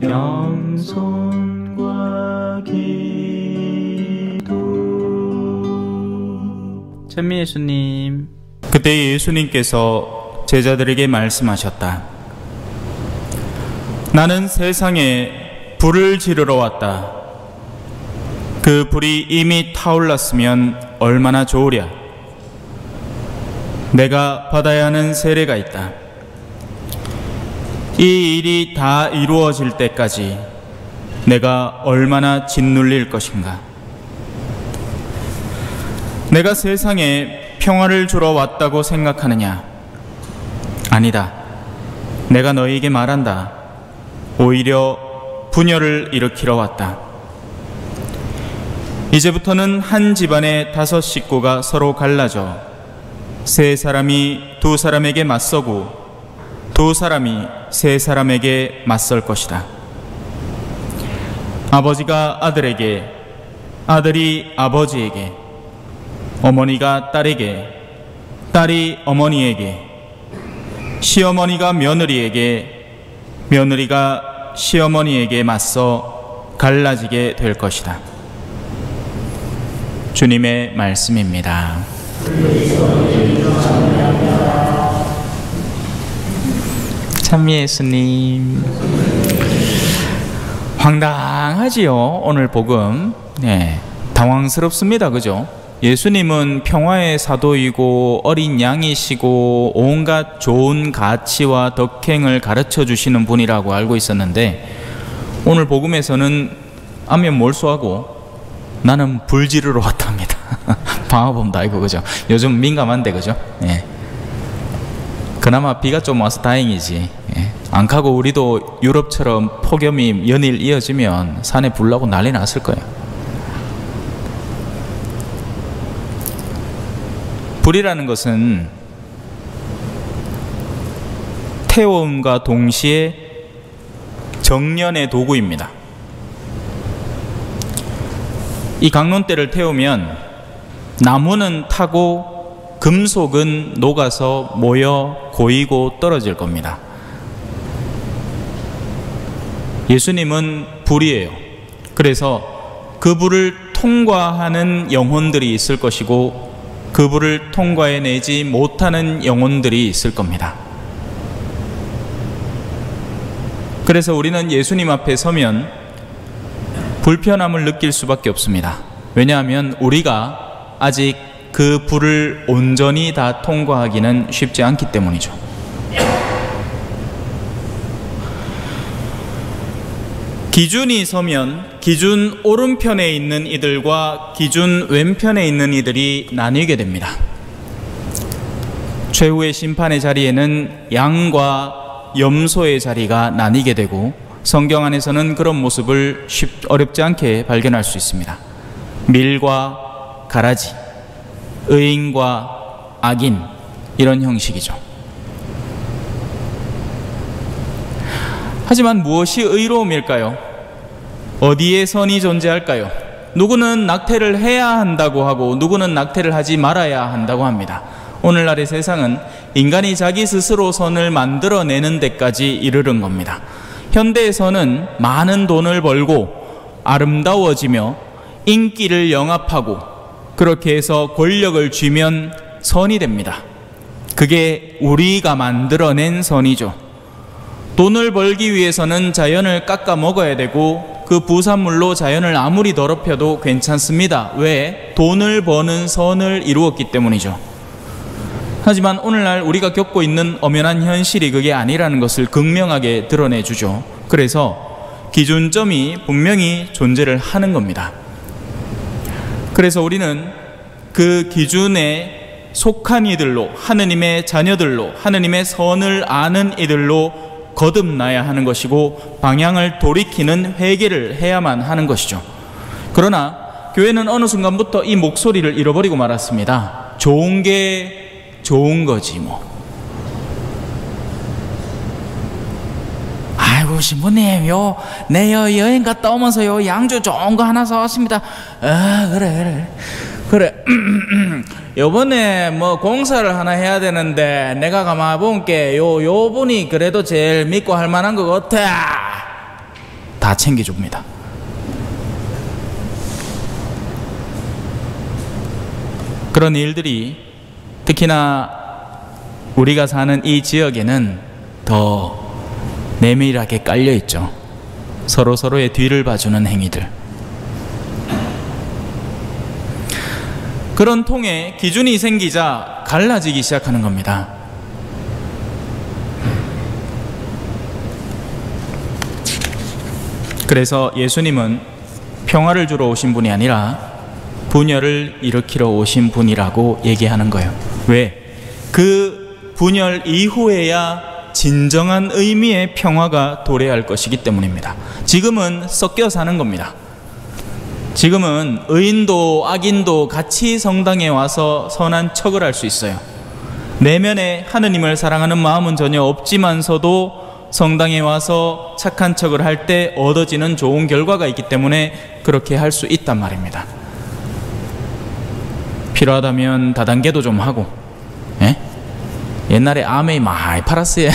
영손과 기도. 찬미 예수님. 그때 예수님께서 제자들에게 말씀하셨다. 나는 세상에 불을 지르러 왔다. 그 불이 이미 타올랐으면 얼마나 좋으랴. 내가 받아야 하는 세례가 있다. 이 일이 다 이루어질 때까지 내가 얼마나 짓눌릴 것인가. 내가 세상에 평화를 주러 왔다고 생각하느냐? 아니다. 내가 너희에게 말한다. 오히려 분열을 일으키러 왔다. 이제부터는 한 집안의 5 식구가 서로 갈라져 세 사람이 2 사람에게 맞서고 2 사람이 세 사람에게 맞설 것이다. 아버지가 아들에게, 아들이 아버지에게, 어머니가 딸에게, 딸이 어머니에게, 시어머니가 며느리에게, 며느리가 시어머니에게 맞서 갈라지게 될 것이다. 주님의 말씀입니다. 찬미 예수님. 황당하지요, 오늘 복음. 네, 당황스럽습니다. 그죠? 예수님은 평화의 사도이고 어린 양이시고 온갖 좋은 가치와 덕행을 가르쳐 주시는 분이라고 알고 있었는데, 오늘 복음에서는 안면 몰수하고 나는 불 지르러 왔답니다. 방화범도 아니고, 그죠? 요즘 민감한데, 그죠? 예. 그나마 비가 좀 와서 다행이지. 예. 안 가고 우리도 유럽처럼 폭염이 연일 이어지면 산에 불 나고 난리 났을 거예요. 불이라는 것은 태움과 동시에 정련의 도구입니다. 이 강론대를 태우면 나무는 타고 금속은 녹아서 모여 고이고 떨어질 겁니다. 예수님은 불이에요. 그래서 그 불을 통과하는 영혼들이 있을 것이고 그 불을 통과해내지 못하는 영혼들이 있을 겁니다. 그래서 우리는 예수님 앞에 서면 불편함을 느낄 수밖에 없습니다. 왜냐하면 우리가 아직 그 불을 온전히 다 통과하기는 쉽지 않기 때문이죠. 기준이 서면 기준 오른편에 있는 이들과 기준 왼편에 있는 이들이 나뉘게 됩니다. 최후의 심판의 자리에는 양과 염소의 자리가 나뉘게 되고, 성경 안에서는 그런 모습을 어렵지 않게 발견할 수 있습니다. 밀과 가라지, 의인과 악인, 이런 형식이죠. 하지만 무엇이 의로움일까요? 어디에 선이 존재할까요? 누구는 낙태를 해야 한다고 하고 누구는 낙태를 하지 말아야 한다고 합니다. 오늘날의 세상은 인간이 자기 스스로 선을 만들어내는 데까지 이르는 겁니다. 현대에서는 많은 돈을 벌고 아름다워지며 인기를 영합하고 그렇게 해서 권력을 쥐면 선이 됩니다. 그게 우리가 만들어낸 선이죠. 돈을 벌기 위해서는 자연을 깎아 먹어야 되고 그 부산물로 자연을 아무리 더럽혀도 괜찮습니다. 왜? 돈을 버는 선을 이루었기 때문이죠. 하지만 오늘날 우리가 겪고 있는 엄연한 현실이 그게 아니라는 것을 극명하게 드러내주죠. 그래서 기준점이 분명히 존재를 하는 겁니다. 그래서 우리는 그 기준에 속한 이들로, 하느님의 자녀들로, 하느님의 선을 아는 이들로 거듭나야 하는 것이고 방향을 돌이키는 회개를 해야만 하는 것이죠. 그러나 교회는 어느 순간부터 이 목소리를 잃어버리고 말았습니다. 좋은 게 좋은 거지 뭐. 아이고 신부님, 내 여행 갔다 오면서 양주 좋은 거 하나 사왔습니다. 그래 요번에 뭐 공사를 하나 해야 되는데 내가 가만 본게 요 분이 그래도 제일 믿고 할 만한 것 같아. 다 챙겨줍니다. 그런 일들이 특히나 우리가 사는 이 지역에는 더 내밀하게 깔려있죠. 서로서로의 뒤를 봐주는 행위들. 그런 통에 기준이 생기자 갈라지기 시작하는 겁니다. 그래서 예수님은 평화를 주러 오신 분이 아니라 분열을 일으키러 오신 분이라고 얘기하는 거예요. 왜? 그 분열 이후에야 진정한 의미의 평화가 도래할 것이기 때문입니다. 지금은 섞여 사는 겁니다. 지금은 의인도 악인도 같이 성당에 와서 선한 척을 할 수 있어요. 내면에 하느님을 사랑하는 마음은 전혀 없지만서도 성당에 와서 착한 척을 할 때 얻어지는 좋은 결과가 있기 때문에 그렇게 할 수 있단 말입니다. 필요하다면 다단계도 좀 하고, 예? 옛날에 아메이 많이 팔았어요.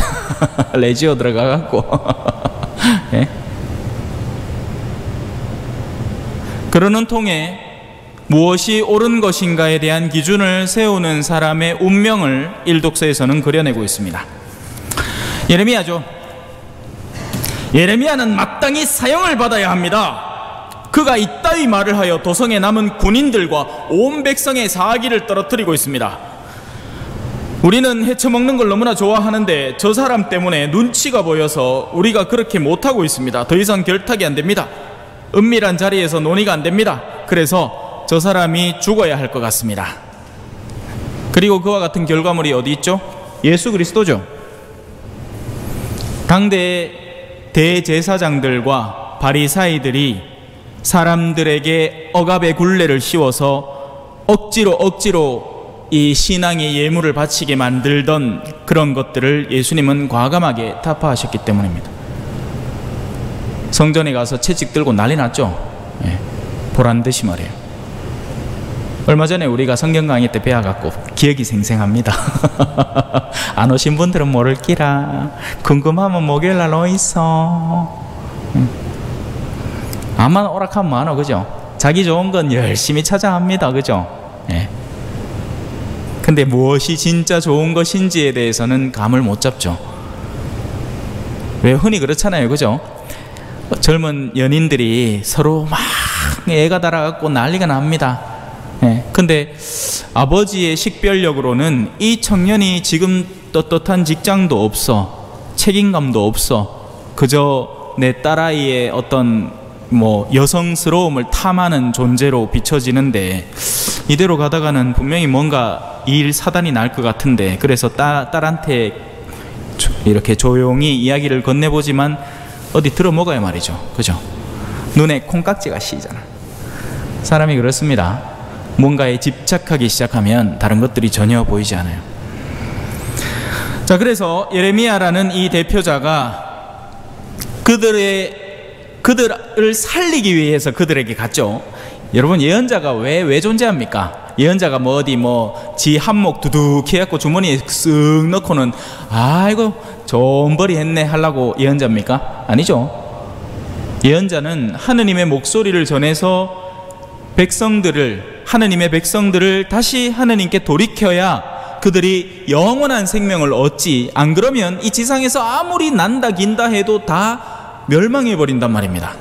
레지오 들어가갖고. 예? 그러는 통에 무엇이 옳은 것인가에 대한 기준을 세우는 사람의 운명을 일독서에서는 그려내고 있습니다. 예레미야죠. 예레미야는 마땅히 사형을 받아야 합니다. 그가 이따위 말을 하여 도성에 남은 군인들과 온 백성의 사기를 떨어뜨리고 있습니다. 우리는 헤쳐먹는 걸 너무나 좋아하는데 저 사람 때문에 눈치가 보여서 우리가 그렇게 못하고 있습니다. 더 이상 결탁이 안 됩니다. 은밀한 자리에서 논의가 안 됩니다. 그래서 저 사람이 죽어야 할 것 같습니다. 그리고 그와 같은 결과물이 어디 있죠? 예수 그리스도죠. 당대 대제사장들과 바리사이들이 사람들에게 억압의 굴레를 씌워서 억지로 이 신앙의 예물을 바치게 만들던 그런 것들을 예수님은 과감하게 타파하셨기 때문입니다. 성전에 가서 채찍 들고 난리 났죠. 예, 보란듯이 말이에요. 얼마 전에 우리가 성경 강의 때 배워갖고 기억이 생생합니다. 안 오신 분들은 모를기라. 궁금하면 목요일날 오이소. 아마 오락하면 많아, 그죠? 자기 좋은 건 열심히 찾아합니다, 그죠? 예. 근데 무엇이 진짜 좋은 것인지에 대해서는 감을 못 잡죠. 왜 흔히 그렇잖아요, 그죠? 젊은 연인들이 서로 막 애가 달아갖고 난리가 납니다. 예. 근데 아버지의 식별력으로는 이 청년이 지금 떳떳한 직장도 없어, 책임감도 없어, 그저 내 딸아이의 어떤 여성스러움을 탐하는 존재로 비춰지는데, 이대로 가다가는 분명히 뭔가 일 사단이 날 것 같은데, 그래서 딸한테 이렇게 조용히 이야기를 건네보지만 어디 들어먹어야 말이죠, 그죠? 눈에 콩깍지가 씌잖아. 사람이 그렇습니다. 뭔가에 집착하기 시작하면 다른 것들이 전혀 보이지 않아요. 자, 그래서 예레미야라는 이 대표자가 그들을 살리기 위해서 그들에게 갔죠. 여러분, 예언자가 왜 존재합니까? 예언자가 지 한몫 두둑 해갖고 주머니에 쓱 넣고는 아이고 좋은 벌이 했네 하려고 예언자입니까? 아니죠. 예언자는 하느님의 목소리를 전해서 하느님의 백성들을 다시 하느님께 돌이켜야 그들이 영원한 생명을 얻지, 안 그러면 이 지상에서 아무리 난다 긴다 해도 다 멸망해버린단 말입니다.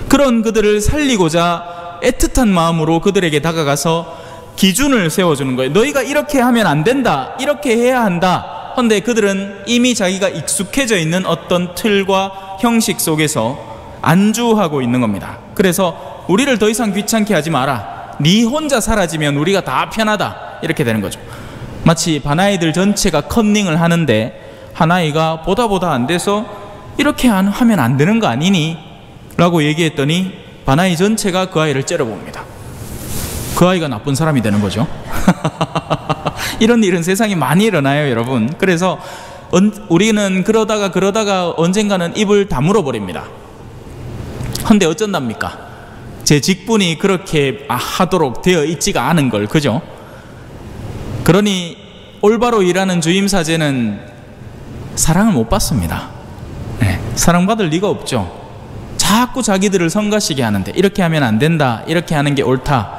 그런 그들을 살리고자 애틋한 마음으로 그들에게 다가가서 기준을 세워주는 거예요. 너희가 이렇게 하면 안 된다, 이렇게 해야 한다. 그런데 그들은 이미 자기가 익숙해져 있는 어떤 틀과 형식 속에서 안주하고 있는 겁니다. 그래서 우리를 더 이상 귀찮게 하지 마라, 네 혼자 사라지면 우리가 다 편하다, 이렇게 되는 거죠. 마치 반아이들 전체가 컨닝을 하는데 하나이가 보다 안 돼서 이렇게 하면 안 되는 거 아니니? 라고 얘기했더니 반아이 전체가 그 아이를 째려봅니다. 그 아이가 나쁜 사람이 되는 거죠. 이런 일은 세상에 많이 일어나요, 여러분. 그래서 우리는 그러다가 언젠가는 입을 다물어 버립니다. 근데 어쩐답니까? 제 직분이 그렇게 하도록 되어 있지가 않은 걸, 그죠? 그러니 올바로 일하는 주임사제는 사랑을 못 받습니다. 네, 사랑받을 리가 없죠. 자꾸 자기들을 성가시게 하는데, 이렇게 하면 안 된다, 이렇게 하는 게 옳다.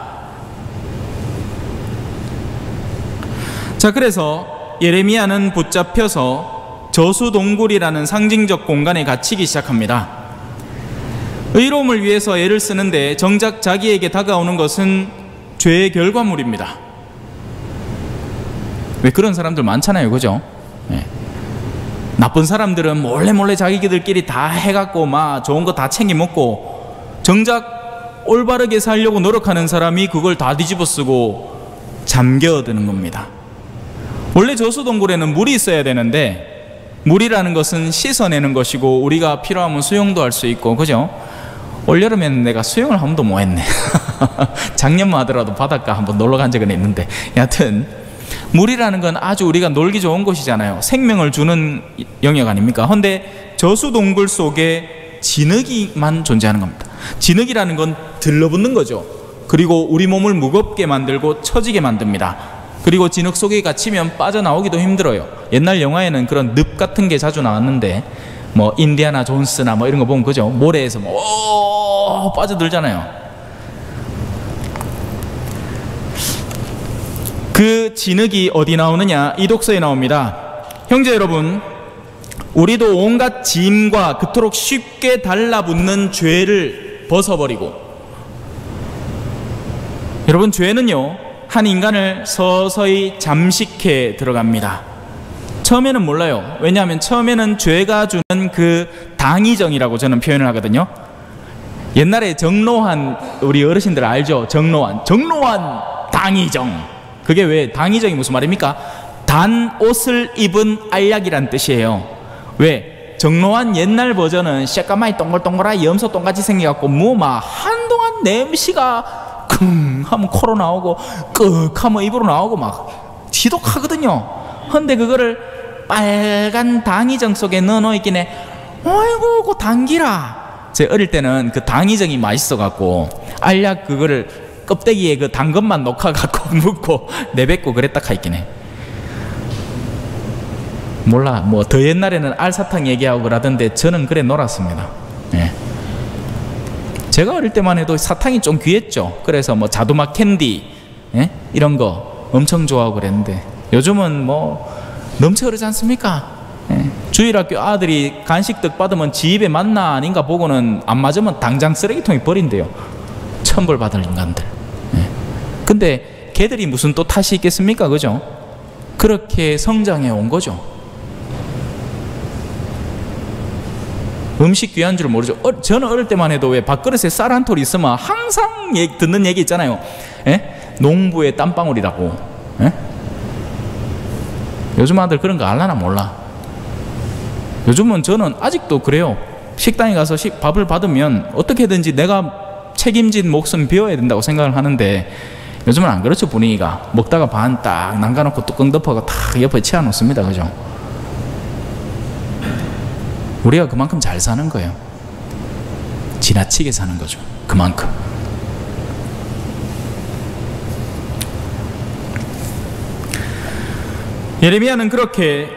자, 그래서 예레미야는 붙잡혀서 저수동굴이라는 상징적 공간에 갇히기 시작합니다. 의로움을 위해서 애를 쓰는데 정작 자기에게 다가오는 것은 죄의 결과물입니다. 왜 그런 사람들 많잖아요, 그죠? 네. 나쁜 사람들은 몰래 자기들끼리 다 해갖고 막 좋은 거 다 챙겨 먹고, 정작 올바르게 살려고 노력하는 사람이 그걸 다 뒤집어 쓰고 잠겨드는 겁니다. 원래 저수동굴에는 물이 있어야 되는데, 물이라는 것은 씻어내는 것이고 우리가 필요하면 수영도 할 수 있고, 그죠? 올여름에는 내가 수영을 한 번도 못 했네. 작년만 하더라도 바닷가 한번 놀러 간 적은 있는데, 여하튼 물이라는 건 아주 우리가 놀기 좋은 곳이잖아요. 생명을 주는 영역 아닙니까? 그런데 저수동굴 속에 진흙이만 존재하는 겁니다. 진흙이라는 건 들러붙는 거죠. 그리고 우리 몸을 무겁게 만들고 처지게 만듭니다. 그리고 진흙 속에 갇히면 빠져나오기도 힘들어요. 옛날 영화에는 그런 늪 같은 게 자주 나왔는데, 뭐 인디아나 존스나 뭐 이런 거 보면 그죠? 모래에서 뭐 빠져들잖아요. 그 진흙이 어디 나오느냐? 이 독서에 나옵니다. 형제 여러분, 우리도 온갖 짐과 그토록 쉽게 달라붙는 죄를 벗어버리고, 여러분, 죄는요 한 인간을 서서히 잠식해 들어갑니다. 처음에는 몰라요. 왜냐하면 처음에는 죄가 주는 그 당위정이라고 저는 표현을 하거든요. 옛날에 정로한, 우리 어르신들 알죠? 정로한 당위정. 그게 왜 당위정이 무슨 말입니까? 단 옷을 입은 알약이란 뜻이에요. 왜? 정로한 옛날 버전은 새까마이 동글동글하게 염소 똥같이 생겨갖고 뭐 막 한동안 냄새가 쿵 하면 코로 나오고 끄 하면 입으로 나오고 막 지독하거든요. 근데 그거를 빨간 당위정 속에 넣어놓있긴 해. 아이고 그 당기라. 제 어릴 때는 그 당위정이 맛있어갖고 알약 그거를 껍데기에 그 당근만 녹아갖고 묻고 내뱉고 그랬다 카있긴 해. 몰라, 뭐 더 옛날에는 알사탕 얘기하고 그러던데 저는 그래 놀았습니다. 예. 제가 어릴 때만 해도 사탕이 좀 귀했죠. 그래서 뭐 자두맛 캔디, 예? 이런 거 엄청 좋아하고 그랬는데, 요즘은 뭐 넘쳐 그러지 않습니까? 예. 주일학교 아들이 간식떡 받으면 지 입에 맞나 아닌가 보고는 안 맞으면 당장 쓰레기통에 버린대요. 천벌 받을 인간들. 예. 근데 걔들이 무슨 또 탓이 있겠습니까? 그죠? 그렇게 성장해 온 거죠. 음식 귀한 줄 모르죠. 저는 어릴 때만 해도 왜 밥그릇에 쌀 한 톨 있으면 항상 듣는 얘기 있잖아요. 예? 농부의 땀방울이라고. 예? 요즘 아들 그런 거 알라나 몰라. 요즘은 저는 아직도 그래요. 식당에 가서 밥을 받으면 어떻게든지 내가 책임진 몫은 비워야 된다고 생각을 하는데, 요즘은 안 그렇죠. 분위기가 먹다가 반 딱 남가놓고 뚜껑 덮어가 탁 옆에 치워놓습니다. 그죠? 우리가 그만큼 잘 사는 거예요. 지나치게 사는 거죠. 그만큼. 예레미야는 그렇게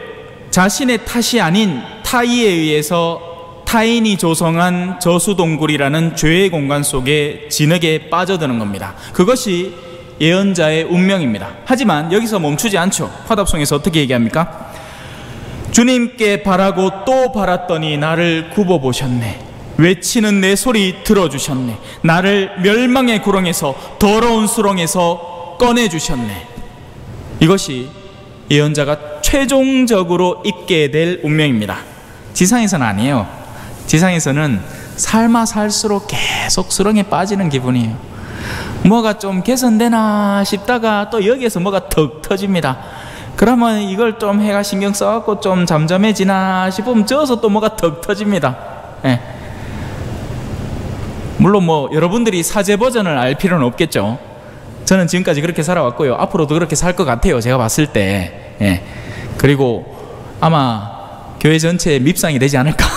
자신의 탓이 아닌 타의에 의해서 타인이 조성한 저수동굴이라는 죄의 공간 속에 진흙에 빠져드는 겁니다. 그것이 예언자의 운명입니다. 하지만 여기서 멈추지 않죠. 화답송에서 어떻게 얘기합니까? 주님께 바라고 또 바랐더니 나를 굽어보셨네. 외치는 내 소리 들어주셨네. 나를 멸망의 구렁에서, 더러운 수렁에서 꺼내주셨네. 이것이 예언자가 최종적으로 입게 될 운명입니다. 지상에서는 아니에요. 지상에서는 삶아 살수록 계속 수렁에 빠지는 기분이에요. 뭐가 좀 개선되나 싶다가 또 여기에서 뭐가 턱 터집니다. 그러면 이걸 좀 해가 신경 써갖고 좀 잠잠해지나 싶으면 저어서 또 뭐가 턱 터집니다. 예. 물론 뭐 여러분들이 사제 버전을 알 필요는 없겠죠. 저는 지금까지 그렇게 살아왔고요. 앞으로도 그렇게 살 것 같아요. 제가 봤을 때. 예. 그리고 아마 교회 전체에 밉상이 되지 않을까.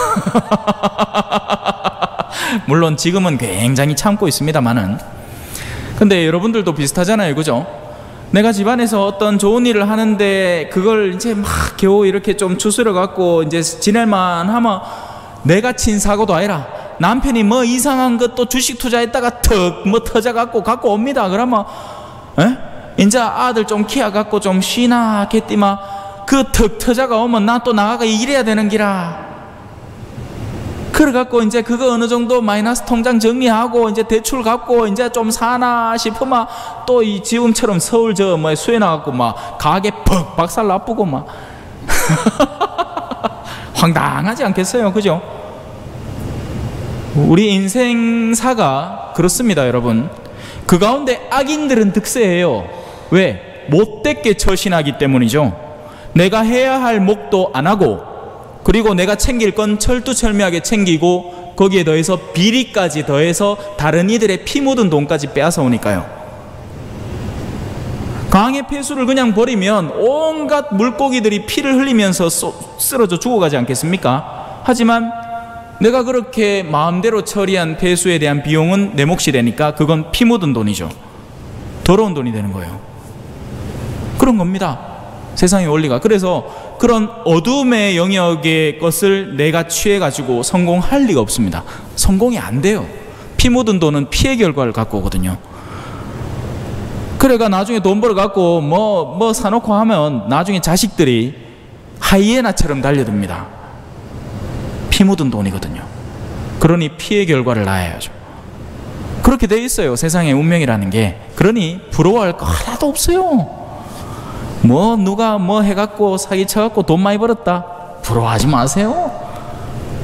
물론 지금은 굉장히 참고 있습니다만은. 근데 여러분들도 비슷하잖아요. 그죠? 내가 집안에서 어떤 좋은 일을 하는데 그걸 이제 막 겨우 이렇게 좀 추스려 갖고 이제 지낼만 하면 내가 친 사고도 아니라 남편이 뭐 이상한 것도 주식 투자했다가 턱 뭐 터져갖고 갖고 옵니다. 그러면 이제 아들 좀 키워갖고 좀 쉬나 하겠지만 그 턱 터져가 오면 나 또 나가가 일해야 되는 기라. 그래갖고 이제 그거 어느 정도 마이너스 통장 정리하고 이제 대출 갚고 이제 좀 사나 싶으면 또 이 지금처럼 서울 저 뭐 수해 나갖고 막 가게 퍽 박살 나쁘고 막 황당하지 않겠어요? 그죠? 우리 인생사가 그렇습니다, 여러분. 그 가운데 악인들은 득세해요. 왜? 못되게 처신하기 때문이죠. 내가 해야 할 목도 안 하고, 그리고 내가 챙길 건 철두철미하게 챙기고, 거기에 더해서 비리까지 더해서 다른 이들의 피 묻은 돈까지 빼앗아 오니까요. 강의 폐수를 그냥 버리면 온갖 물고기들이 피를 흘리면서 쓰러져 죽어가지 않겠습니까? 하지만 내가 그렇게 마음대로 처리한 폐수에 대한 비용은 내 몫이 되니까 그건 피 묻은 돈이죠. 더러운 돈이 되는 거예요. 그런 겁니다, 세상의 원리가. 그래서 그런 어둠의 영역의 것을 내가 취해가지고 성공할 리가 없습니다. 성공이 안 돼요. 피 묻은 돈은 피의 결과를 갖고 오거든요. 그래가 나중에 돈 벌어갖고 뭐 사놓고 하면 나중에 자식들이 하이에나처럼 달려듭니다. 피 묻은 돈이거든요. 그러니 피의 결과를 낳아야죠. 그렇게 돼 있어요, 세상의 운명이라는 게. 그러니 부러워할 거 하나도 없어요. 뭐 누가 뭐 해갖고 사기쳐갖고 돈 많이 벌었다, 부러워하지 마세요.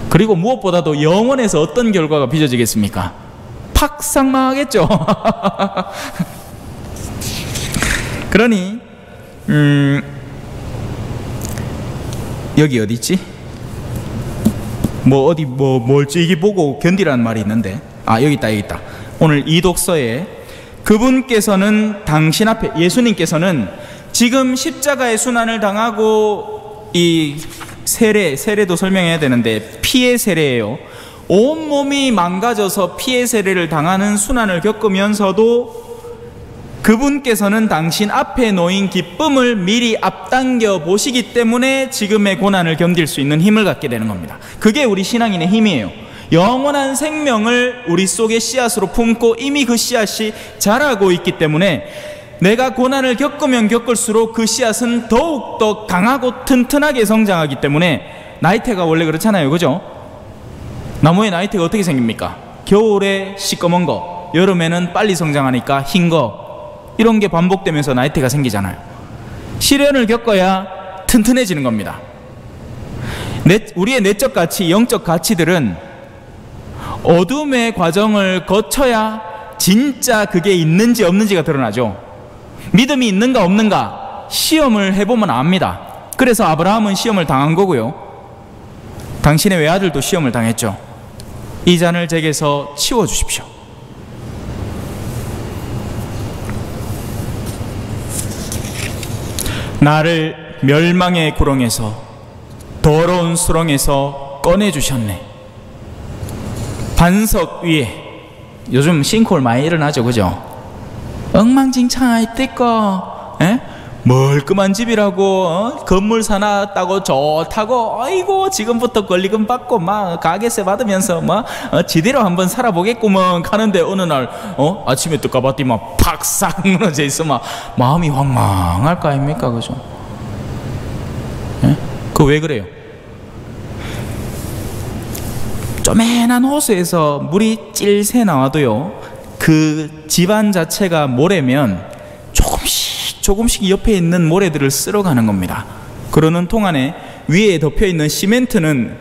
그리고 무엇보다도 영원에서 어떤 결과가 빚어지겠습니까? 팍상망하겠죠. 그러니 여기 어디 있지? 뭐 어디 뭘 찌기 보고 견디라는 말이 있는데, 여기 있다. 오늘 이 독서에 그분께서는 당신 앞에, 예수님께서는 지금 십자가의 순환을 당하고, 이 세례도 설명해야 되는데 피의 세례예요. 온몸이 망가져서 피의 세례를 당하는 순환을 겪으면서도 그분께서는 당신 앞에 놓인 기쁨을 미리 앞당겨 보시기 때문에 지금의 고난을 견딜 수 있는 힘을 갖게 되는 겁니다. 그게 우리 신앙인의 힘이에요. 영원한 생명을 우리 속에 씨앗으로 품고 이미 그 씨앗이 자라고 있기 때문에 내가 고난을 겪으면 겪을수록 그 씨앗은 더욱더 강하고 튼튼하게 성장하기 때문에, 나이테가 원래 그렇잖아요, 그죠? 나무의 나이테가 어떻게 생깁니까? 겨울에 시꺼먼 거, 여름에는 빨리 성장하니까 흰 거, 이런 게 반복되면서 나이테가 생기잖아요. 시련을 겪어야 튼튼해지는 겁니다. 우리의 내적 가치, 영적 가치들은 어둠의 과정을 거쳐야 진짜 그게 있는지 없는지가 드러나죠. 믿음이 있는가 없는가 시험을 해보면 압니다. 그래서 아브라함은 시험을 당한 거고요. 당신의 외아들도 시험을 당했죠. 이 잔을 제게서 치워주십시오. 나를 멸망의 구렁에서, 더러운 수렁에서 꺼내주셨네. 반석 위에, 요즘 싱크홀 많이 일어나죠, 그죠? 엉망진창할 때거 멀끔한 집이라고 건물 사놨다고 좋다고, 아이고 지금부터 권리금 받고 막 가게세 받으면서 막 지대로 한번 살아보겠구먼 하는데, 어느 날 아침에 또 가봤더니 막 팍싹 무너져 있어. 막 마음이 황망할 거 아닙니까, 그죠? 그거 왜 그래요? 쪼맨한 호수에서 물이 찔새 나와도요, 그 집안 자체가 모래면 조금씩 옆에 있는 모래들을 쓸어가는 겁니다. 그러는 동안에 위에 덮여있는 시멘트는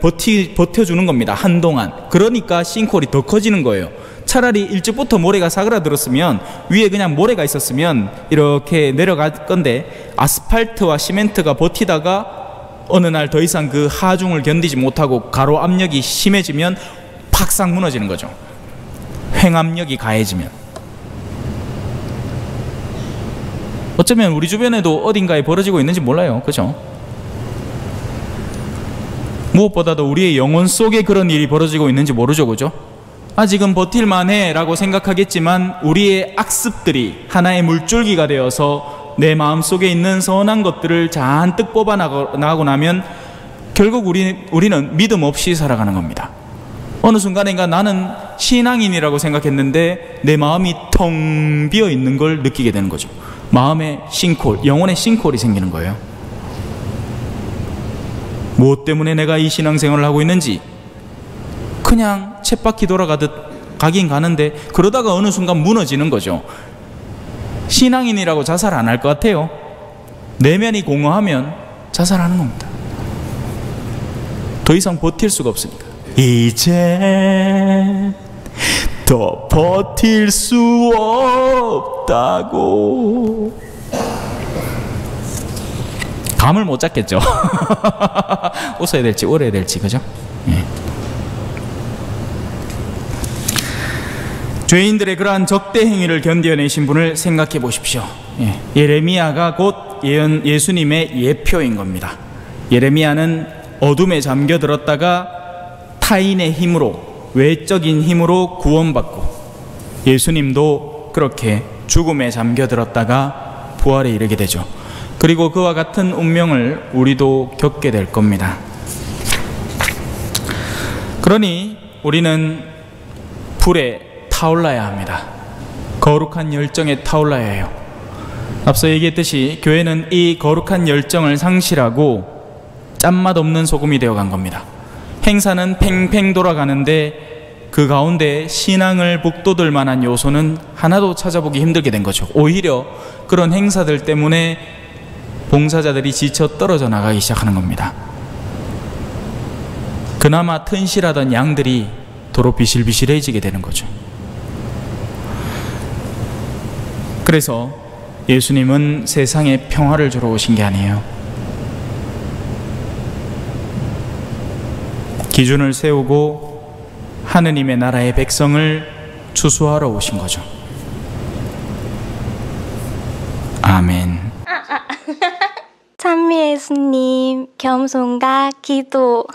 버텨주는 겁니다, 한동안. 그러니까 싱크홀이 더 커지는 거예요. 차라리 일찍부터 모래가 사그라들었으면, 위에 그냥 모래가 있었으면 이렇게 내려갈 건데, 아스팔트와 시멘트가 버티다가 어느 날 더 이상 그 하중을 견디지 못하고 가로 압력이 심해지면 팍싹 무너지는 거죠. 횡압력이 가해지면. 어쩌면 우리 주변에도 어딘가에 벌어지고 있는지 몰라요, 그죠? 무엇보다도 우리의 영혼 속에 그런 일이 벌어지고 있는지 모르죠, 그죠? 아직은 버틸만해 라고 생각하겠지만, 우리의 악습들이 하나의 물줄기가 되어서 내 마음속에 있는 선한 것들을 잔뜩 뽑아나가고 나면 결국 우리는 믿음 없이 살아가는 겁니다. 어느 순간인가 나는 신앙인이라고 생각했는데 내 마음이 텅 비어 있는 걸 느끼게 되는 거죠. 마음의 싱크홀, 영혼의 싱크홀이 생기는 거예요. 무엇 때문에 내가 이 신앙생활을 하고 있는지 그냥 쳇바퀴 돌아가듯 가긴 가는데 그러다가 어느 순간 무너지는 거죠. 신앙인이라고 자살 안 할 것 같아요. 내면이 공허하면 자살하는 겁니다. 더 이상 버틸 수가 없으니까. 이제 더 버틸 수 없다고. 감을 못 잡겠죠. 웃어야 될지 울어야 될지, 그죠? 예. 죄인들의 그러한 적대 행위를 견뎌내신 분을 생각해 보십시오. 예. 예레미야가 곧 예수님의 예표인 겁니다. 예레미야는 어둠에 잠겨들었다가 타인의 힘으로, 외적인 힘으로 구원받고, 예수님도 그렇게 죽음에 잠겨들었다가 부활에 이르게 되죠. 그리고 그와 같은 운명을 우리도 겪게 될 겁니다. 그러니 우리는 불에 타올라야 합니다. 거룩한 열정에 타올라야 해요. 앞서 얘기했듯이 교회는 이 거룩한 열정을 상실하고 짠맛 없는 소금이 되어간 겁니다. 행사는 팽팽 돌아가는데 그 가운데 신앙을 북돋을 만한 요소는 하나도 찾아보기 힘들게 된 거죠. 오히려 그런 행사들 때문에 봉사자들이 지쳐 떨어져 나가기 시작하는 겁니다. 그나마 튼실하던 양들이 도로 비실비실해지게 되는 거죠. 그래서 예수님은 세상에 평화를 주러 오신 게 아니에요. 기준을 세우고 하느님의 나라의 백성을 추수하러 오신 거죠. 아멘. 찬미 예수님, 겸손과 기도.